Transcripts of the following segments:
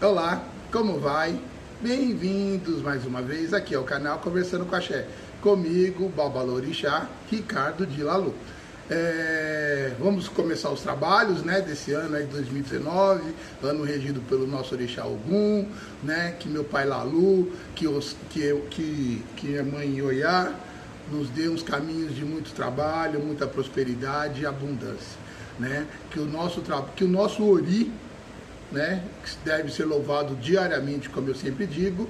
Olá, como vai? Bem-vindos mais uma vez aqui ao canal Conversando com Axé. Comigo, Babalorixá, Ricardo de Lalu. Vamos começar os trabalhos, né, desse ano aí de 2019, ano regido pelo nosso Orixá Ogum, né, que meu pai Lalu, que a mãe Ioiá nos dê uns caminhos de muito trabalho, muita prosperidade e abundância, né, que o nosso Ori, né, que deve ser louvado diariamente, como eu sempre digo,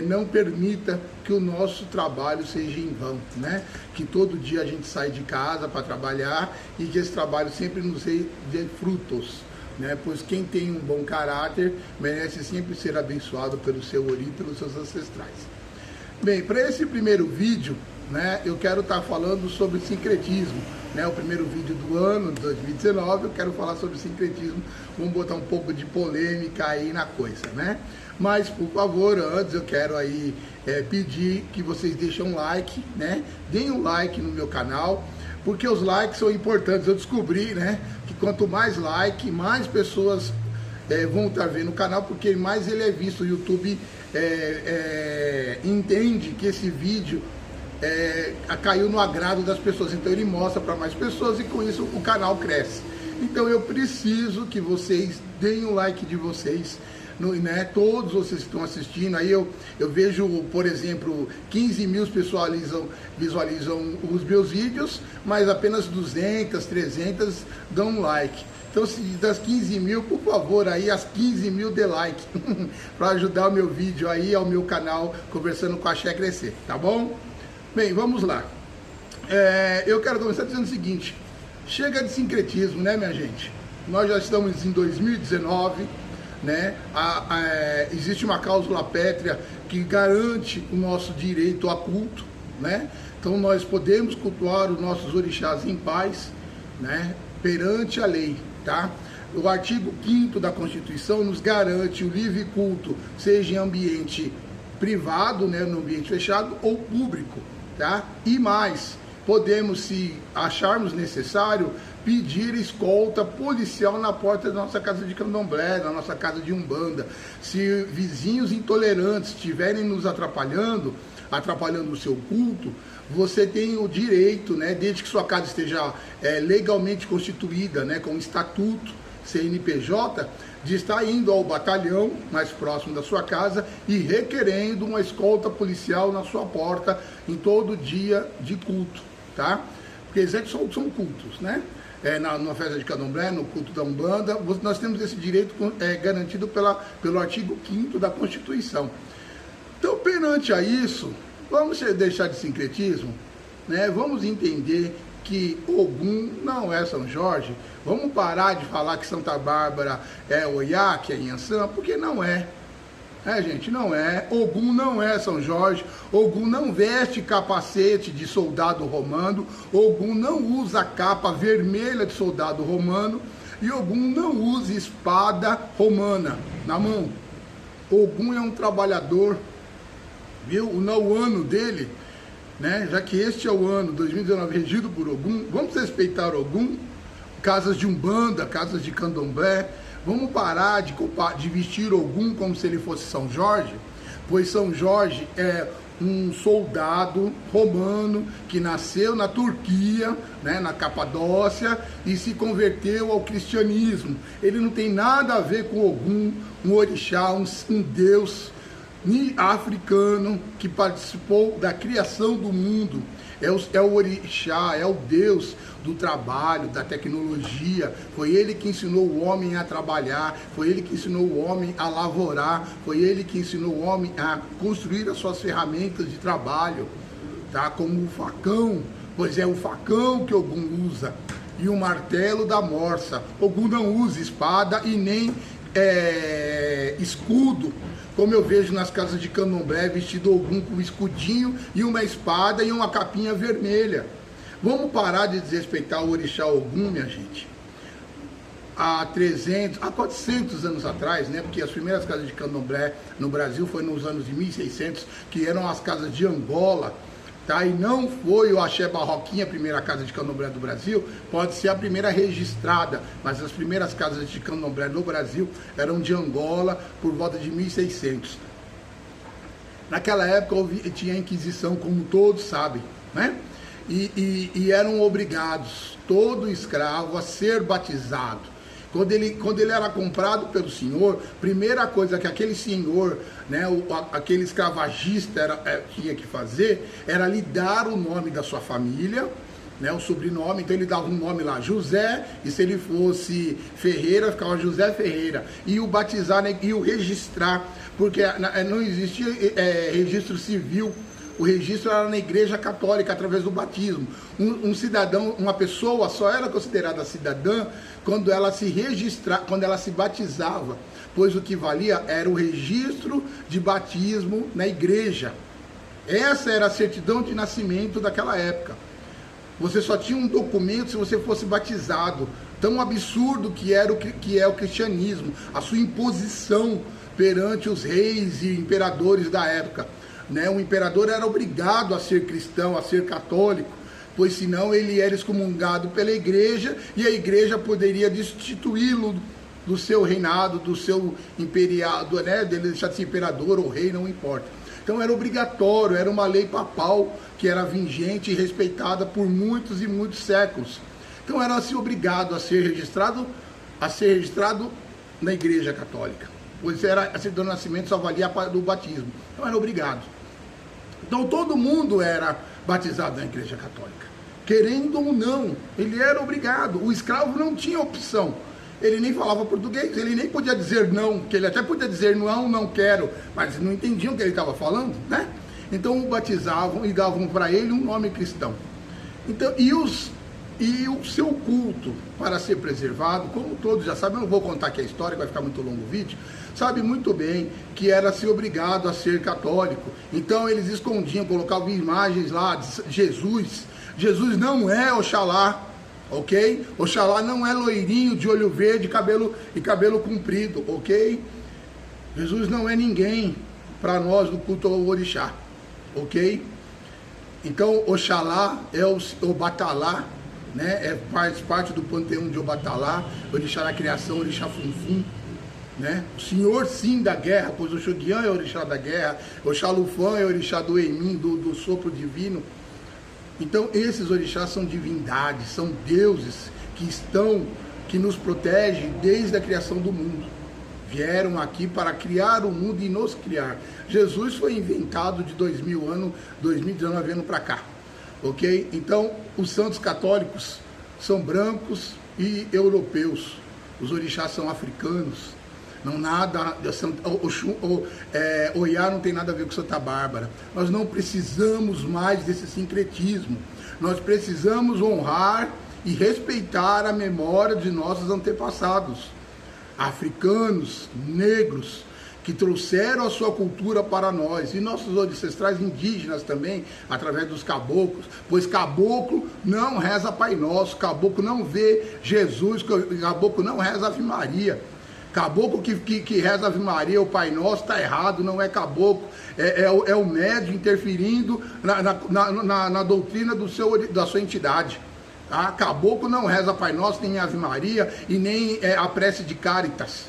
não permita que o nosso trabalho seja em vão, né? Que todo dia a gente sai de casa para trabalhar e que esse trabalho sempre nos dê frutos, né? Pois quem tem um bom caráter merece sempre ser abençoado pelo seu Ori e pelos seus ancestrais. Bem, para esse primeiro vídeo, né, eu quero estar falando sobre sincretismo, né, o primeiro vídeo do ano de 2019, eu quero falar sobre sincretismo, vamos botar um pouco de polêmica aí na coisa, né? Mas, por favor, antes eu quero aí pedir que vocês deixem um like, né? Deem um like no meu canal, porque os likes são importantes. Eu descobri, né, que quanto mais like, mais pessoas vão estar vendo o canal, porque mais ele é visto. O YouTube entende que esse vídeo caiu no agrado das pessoas, então ele mostra para mais pessoas e com isso o canal cresce. Então eu preciso que vocês deem o like de vocês, né? Todos vocês que estão assistindo, aí eu vejo, por exemplo, 15 mil visualizam os meus vídeos, mas apenas 200, 300 dão um like. Então, se das 15 mil, por favor, aí as 15 mil dê like, para ajudar o meu vídeo aí, ao meu canal Conversando com Axé crescer, tá bom? Bem, vamos lá. Eu quero começar dizendo o seguinte: chega de sincretismo, né, minha gente? Nós já estamos em 2019, né? Existe uma cláusula pétrea que garante o nosso direito a culto, né? Então nós podemos cultuar os nossos orixás em paz, né, perante a lei, tá? O artigo 5º da Constituição nos garante o livre culto, seja em ambiente privado, né, no ambiente fechado, ou público, tá? E mais, podemos, se acharmos necessário, pedir escolta policial na porta da nossa casa de candomblé, da nossa casa de umbanda. Se vizinhos intolerantes estiverem nos atrapalhando o seu culto, você tem o direito, né, desde que sua casa esteja legalmente constituída, né, com estatuto, CNPJ, de estar indo ao batalhão mais próximo da sua casa e requerendo uma escolta policial na sua porta em todo dia de culto, tá? Porque eles são cultos, né? Na festa de candomblé, no culto da umbanda, nós temos esse direito garantido pelo artigo 5º da Constituição. Então, perante a isso, vamos deixar de sincretismo, né? Vamos entender que Ogum não é São Jorge. Vamos parar de falar que Santa Bárbara é Oiá, que é Inhansã, porque não é. Gente, não é. Ogum não é São Jorge. Ogum não veste capacete de soldado romano. Ogum não usa capa vermelha de soldado romano. E Ogum não usa espada romana na mão. Ogum é um trabalhador, viu? O ano dele, né? Já que este é o ano 2019 regido por Ogum, vamos respeitar Ogum, casas de umbanda, casas de candomblé. Vamos parar de vestir Ogum como se ele fosse São Jorge, pois São Jorge é um soldado romano que nasceu na Turquia, né, na Capadócia, e se converteu ao cristianismo. Ele não tem nada a ver com Ogum, um orixá, um deus africano que participou da criação do mundo. É o orixá, é o Deus do trabalho, da tecnologia. Foi ele que ensinou o homem a trabalhar, foi ele que ensinou o homem a lavourar, foi ele que ensinou o homem a construir as suas ferramentas de trabalho, tá? Como o facão, pois é o facão que Ogum usa, e o martelo da morsa. Ogum não usa espada e nem escudo, como eu vejo nas casas de candomblé, vestido Ogum com um escudinho e uma espada e uma capinha vermelha. Vamos parar de desrespeitar o orixá Ogum, minha gente. Há 400 anos atrás, né, porque as primeiras casas de candomblé no Brasil foi nos anos de 1600, que eram as casas de Angola, tá? E não foi o Axé Barroquinha, a primeira casa de candomblé do Brasil, pode ser a primeira registrada, mas as primeiras casas de candomblé no Brasil eram de Angola por volta de 1600. Naquela época tinha a Inquisição, como todos sabem, né? E eram obrigados, todo escravo, a ser batizado. Quando ele era comprado pelo senhor, primeira coisa que aquele senhor, né, aquele escravagista tinha que fazer, era lhe dar o nome da sua família, né, o sobrenome. Então ele dava um nome lá, José, e se ele fosse Ferreira, ficava José Ferreira. E o batizar, né, e o registrar, porque não existia registro civil. O registro era na Igreja Católica, através do batismo. Um cidadão, uma pessoa só era considerada cidadã quando ela se registrava, quando ela se batizava, pois o que valia era o registro de batismo na igreja. Essa era a certidão de nascimento daquela época. Você só tinha um documento se você fosse batizado. Tão absurdo que é o cristianismo, a sua imposição perante os reis e imperadores da época. Né? O imperador era obrigado a ser cristão, a ser católico, pois senão ele era excomungado pela igreja e a igreja poderia destituí-lo do seu reinado, do seu imperial, né? Dele deixar de ser imperador ou rei, não importa. Então era obrigatório, era uma lei papal que era vigente e respeitada por muitos e muitos séculos. Então era assim obrigado a ser registrado na igreja católica, pois era a certidão de nascimento só valia do batismo. Então era obrigado. Então todo mundo era batizado na igreja católica, querendo ou não, ele era obrigado. O escravo não tinha opção, ele nem falava português, ele nem podia dizer não, que ele até podia dizer não quero, mas não entendiam o que ele estava falando, né? Então o batizavam e davam para ele um nome cristão. Então, e o seu culto, para ser preservado, como todos já sabem, eu não vou contar aqui a história, vai ficar muito longo o vídeo, sabe muito bem que era ser obrigado a ser católico. Então eles escondiam, colocavam imagens lá de Jesus. Jesus não é Oxalá, ok? Oxalá não é loirinho, de olho verde e cabelo comprido, ok? Jesus não é ninguém para nós no culto ao orixá, ok? Então Oxalá é o Batalá, né? Faz parte do panteão de Obatalá, orixá da criação, orixá Funfum, né? O senhor sim da guerra, pois o Xoguian é orixá da guerra, o Xalufã é orixá do Emin, do sopro divino. Então esses orixás são divindades, são deuses que nos protegem desde a criação do mundo. Vieram aqui para criar o mundo e nos criar. Jesus foi inventado de 2019 anos para cá, ok? Então os santos católicos são brancos e europeus, os orixás são africanos. Não nada, Oiá não tem nada a ver com Santa Bárbara. Nós não precisamos mais desse sincretismo. Nós precisamos honrar e respeitar a memória de nossos antepassados, africanos, negros, que trouxeram a sua cultura para nós, e nossos ancestrais indígenas também, através dos caboclos, pois caboclo não reza Pai Nosso, caboclo não vê Jesus, caboclo não reza Ave Maria. Caboclo que reza Ave Maria, o Pai Nosso, está errado, não é caboclo, é o médium interferindo na doutrina da sua entidade. Tá? Caboclo não reza Pai Nosso, nem Ave Maria e nem a prece de Caritas.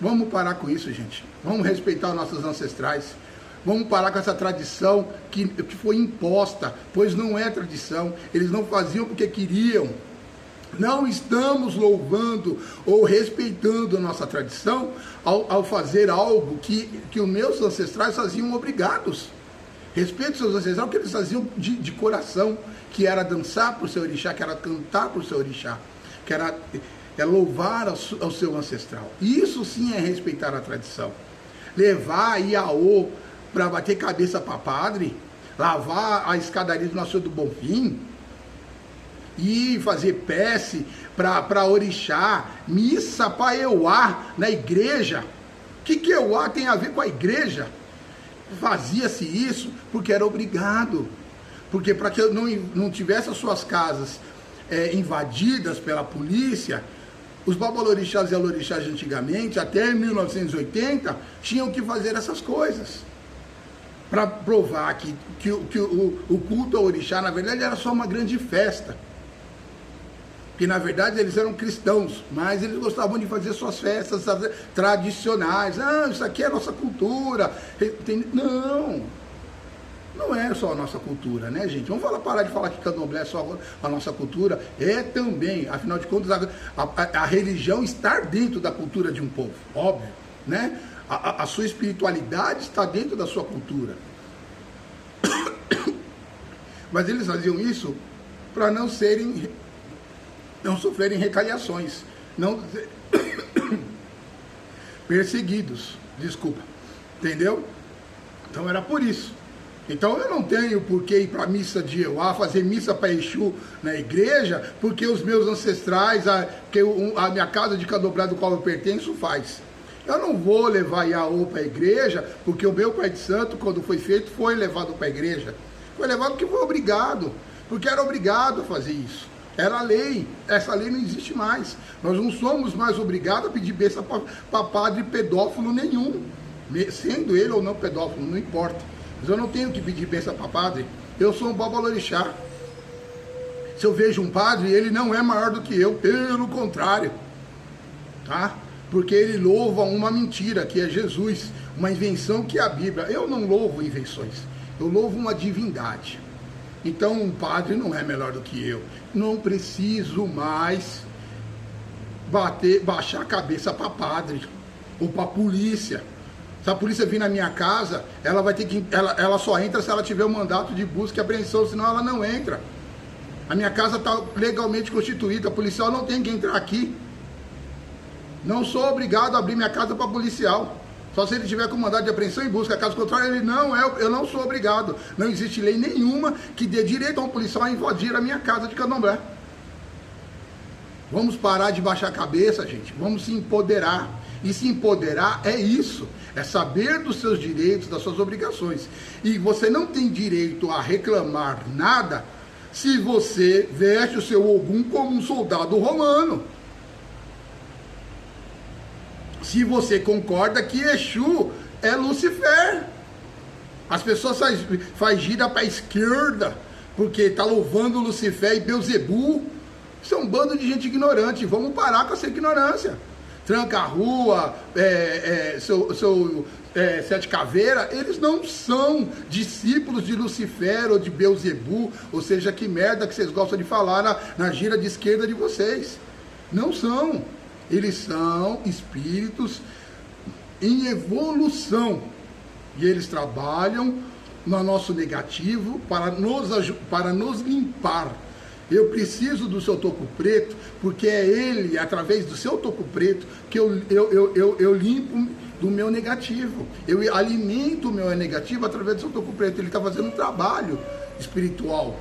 Vamos parar com isso, gente. Vamos respeitar os nossos ancestrais. Vamos parar com essa tradição que foi imposta, pois não é tradição. Eles não faziam porque queriam. Não estamos louvando ou respeitando a nossa tradição ao fazer algo que os meus ancestrais faziam obrigados. Respeito os seus ancestrais, o que eles faziam de coração, que era dançar para o seu orixá, que era cantar para o seu orixá, que era louvar ao seu ancestral. Isso sim é respeitar a tradição. Levar Iaô para bater cabeça para padre, lavar a escadaria do Nosso Senhor do Bonfim, e fazer prece para orixá, missa para Euá na igreja. O que Euá tem a ver com a igreja? Fazia-se isso porque era obrigado, porque para que não tivesse as suas casas invadidas pela polícia, os babalorixás e alorixás de antigamente, até 1980, tinham que fazer essas coisas. para provar que o culto ao orixá, na verdade, era só uma grande festa. Que na verdade eles eram cristãos, mas eles gostavam de fazer suas festas tradicionais. Ah, isso aqui é a nossa cultura. Não, não é só a nossa cultura, né, gente? Vamos parar de falar que candomblé é só a nossa cultura. É também, afinal de contas, a religião está dentro da cultura de um povo, óbvio, né? A sua espiritualidade está dentro da sua cultura. Mas eles faziam isso para não sofrerem retaliações, não perseguidos, desculpa, entendeu? Então era por isso. Então eu não tenho por que ir para a missa de Euá, fazer missa para Exu na igreja, porque os meus ancestrais, a minha casa de candomblé do qual eu pertenço faz. Eu não vou levar Iaô para a igreja, porque o meu pai de santo, quando foi feito, foi levado para a igreja. Foi levado porque foi obrigado, porque era obrigado a fazer isso. Era lei, essa lei não existe mais. Nós não somos mais obrigados a pedir bênção para padre pedófilo nenhum. Sendo ele ou não pedófilo, não importa. Mas eu não tenho que pedir bênção para padre. Eu sou um babalorixá. Se eu vejo um padre, ele não é maior do que eu, pelo contrário. Tá? Porque ele louva uma mentira, que é Jesus. Uma invenção que é a Bíblia. Eu não louvo invenções. Eu louvo uma divindade. Então um padre não é melhor do que eu. Não preciso mais baixar a cabeça para padre ou para polícia. Se a polícia vir na minha casa, ela vai ter que. Ela só entra se ela tiver um mandato de busca e apreensão, senão ela não entra. A minha casa está legalmente constituída, a policial não tem que entrar aqui. Não sou obrigado a abrir minha casa para policial. Só se ele tiver com mandado de apreensão e busca. Caso contrário, ele não é, eu não sou obrigado. Não existe lei nenhuma que dê direito a um policial a invadir a minha casa de candomblé. Vamos parar de baixar a cabeça, gente. Vamos se empoderar. E se empoderar é isso. É saber dos seus direitos, das suas obrigações. E você não tem direito a reclamar nada se você veste o seu Ogum como um soldado romano. Se você concorda que Exu é Lucifer. As pessoas fazem gira para a esquerda, porque está louvando Lucifer e Beuzebu. Isso é um bando de gente ignorante. Vamos parar com essa ignorância. Tranca a rua, Sete Caveira, eles não são discípulos de Lucifer ou de Beuzebu, ou seja, que merda que vocês gostam de falar na gira de esquerda de vocês. Não são. Eles são espíritos em evolução. E eles trabalham no nosso negativo para nos limpar. Eu preciso do seu toco preto, porque é ele, através do seu toco preto, que eu limpo do meu negativo. Eu alimento o meu negativo através do seu toco preto. Ele está fazendo um trabalho espiritual.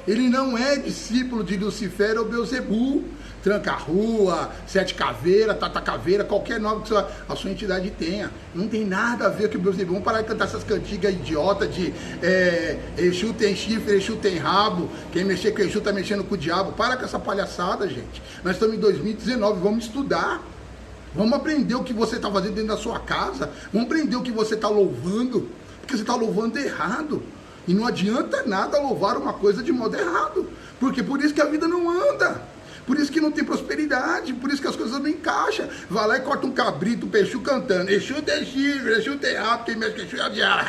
Ele não é discípulo de Lucifer ou Beuzebu. Tranca a rua, Sete Caveira, Tata Caveira, qualquer nome que a sua entidade tenha. Não tem nada a ver com o Beuzebu. Vamos parar de cantar essas cantigas idiotas de Exu tem chifre, Exu tem rabo. Quem mexer com Exu tá mexendo com o diabo. Para com essa palhaçada, gente. Nós estamos em 2019, vamos estudar. Vamos aprender o que você está fazendo dentro da sua casa. Vamos aprender o que você está louvando. Porque você está louvando errado. E não adianta nada louvar uma coisa de modo errado. Porque por isso que a vida não anda. Por isso que não tem prosperidade, por isso que as coisas não encaixam. Vai lá e corta um cabrito, um Exu cantando. Exu tem chifre, Exu tem rabo, quem mexe com Exu é o diabo.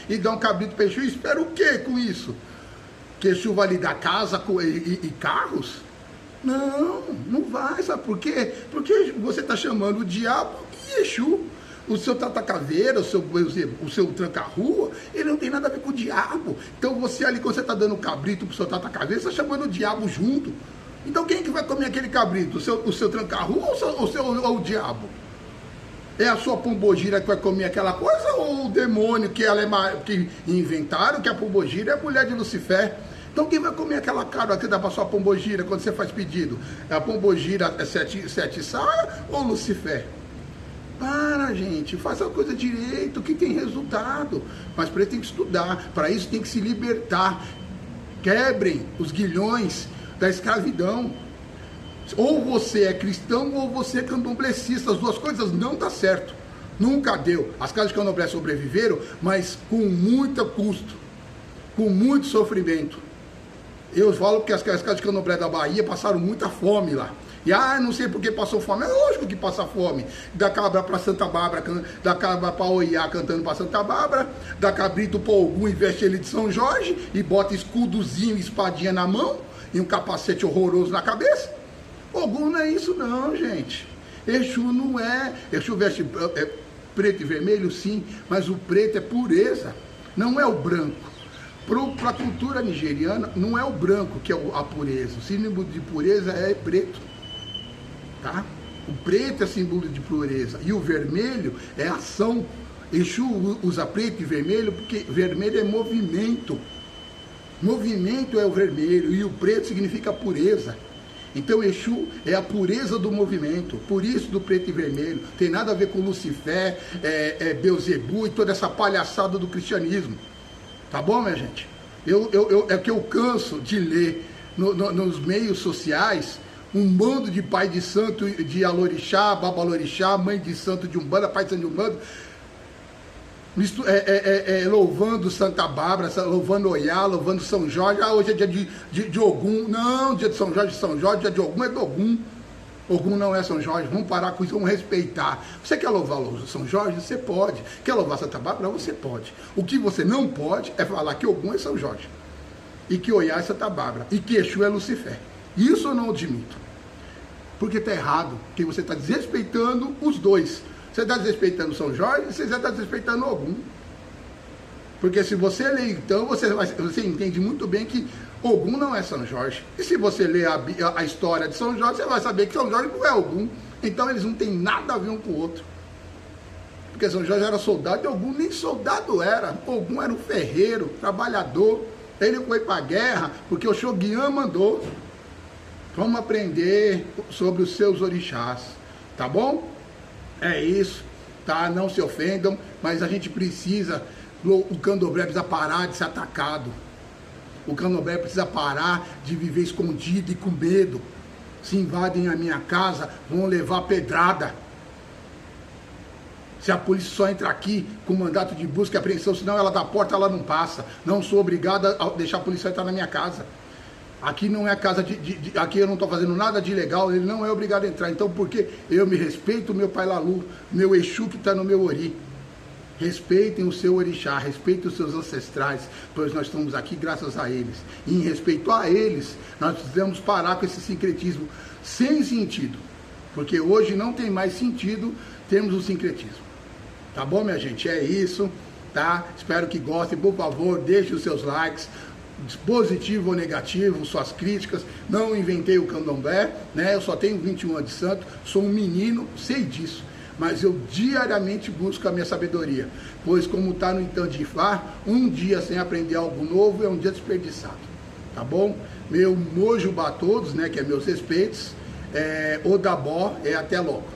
E dá um cabrito para Exu e espera o quê com isso? Que Exu vai lhe dar casa e carros? Não, não vai, sabe por quê? Porque você está chamando o diabo e Exu. O seu Tata Caveira, o seu Tranca-Rua, ele não tem nada a ver com o diabo. Então você ali, quando você está dando cabrito pro seu Tata Caveira, você está chamando o diabo junto. Então quem é que vai comer aquele cabrito? O seu Tranca-Rua ou o diabo? É a sua pombogira que vai comer aquela coisa ou o demônio que inventaram que a pombogira é a mulher de Lucifer? Então quem vai comer aquela cara que dá para sua pombogira quando você faz pedido? É a pombogira sete saia ou Lucifer? Para, gente, faça a coisa direito, que tem resultado. Mas para isso tem que estudar, para isso tem que se libertar. Quebrem os guilhões da escravidão. Ou você é cristão ou você é candomblecista. As duas coisas não dá certo. Nunca deu. As casas de candomblé sobreviveram, mas com muito custo, com muito sofrimento. Eu falo que as casas de candomblé da Bahia passaram muita fome lá. E não sei por que passou fome. É lógico que passa fome. Da Cabra para Santa Bárbara, da Cabra para Oiá cantando para Santa Bárbara, da Cabrito para Ogum e veste ele de São Jorge e bota escudozinho e espadinha na mão e um capacete horroroso na cabeça. Ogum não é isso não, gente. Exu não é. Exu veste preto e vermelho, sim, mas o preto é pureza, não é o branco. Para a cultura nigeriana, não é o branco que é a pureza. O símbolo de pureza é preto. Tá? O preto é símbolo de pureza e o vermelho é ação. Exu usa preto e vermelho porque vermelho é movimento. Movimento é o vermelho e o preto significa pureza. Então Exu é a pureza do movimento, por isso do preto e vermelho. Tem nada a ver com Lucifer, Beuzebu e toda essa palhaçada do cristianismo. Tá bom, minha gente? É que eu canso de ler nos meios sociais um bando de pai de santo de Alorixá, Babalorixá, mãe de santo de Umbanda, pai de santo de Umbanda, louvando Santa Bárbara, louvando Oiá, louvando São Jorge. Hoje é dia de Ogum. Não, dia de São Jorge, dia de Ogum é do Ogum. Ogum não é São Jorge, vamos parar com isso, vamos respeitar. Você quer louvar São Jorge? Você pode. Quer louvar Santa Bárbara? Você pode. O que você não pode é falar que Ogum é São Jorge, e que Oiá é Santa Bárbara, e que Exu é Lucifer. Isso eu não admito, porque está errado, porque você está desrespeitando os dois. Você está desrespeitando São Jorge e você já está desrespeitando Ogum. Porque se você ler, então, você entende muito bem que Ogum não é São Jorge. E se você ler a história de São Jorge, você vai saber que São Jorge não é Ogum. Então eles não têm nada a ver um com o outro. Porque São Jorge era soldado e Ogum nem soldado era. Ogum era um ferreiro, trabalhador. Ele foi para a guerra porque o Shogun mandou. Vamos aprender sobre os seus orixás, tá bom? É isso, tá? Não se ofendam, mas a gente precisa, o candomblé precisa parar de ser atacado. O candomblé precisa parar de viver escondido e com medo. Se invadem a minha casa, vão levar pedrada. Se a polícia só entra aqui com mandato de busca e apreensão, senão ela da porta, ela não passa. Não sou obrigada a deixar a polícia entrar na minha casa. Aqui não é casa aqui eu não estou fazendo nada de ilegal, ele não é obrigado a entrar. Então, porque eu me respeito o meu Pai Lalu, meu Exu que está no meu Ori. Respeitem o seu orixá, respeitem os seus ancestrais, pois nós estamos aqui graças a eles. E em respeito a eles, nós precisamos parar com esse sincretismo sem sentido. Porque hoje não tem mais sentido termos o sincretismo. Tá bom, minha gente? É isso, tá? Espero que gostem. Por favor, deixem os seus likes. Positivo ou negativo, suas críticas. Não inventei o candomblé, né? Eu só tenho 21 anos de santo, sou um menino, sei disso, mas eu diariamente busco a minha sabedoria, pois como está no Itandifá, um dia sem aprender algo novo é um dia desperdiçado, tá bom? Meu mojubá a todos, né, que é meus respeitos, Odabó, até logo.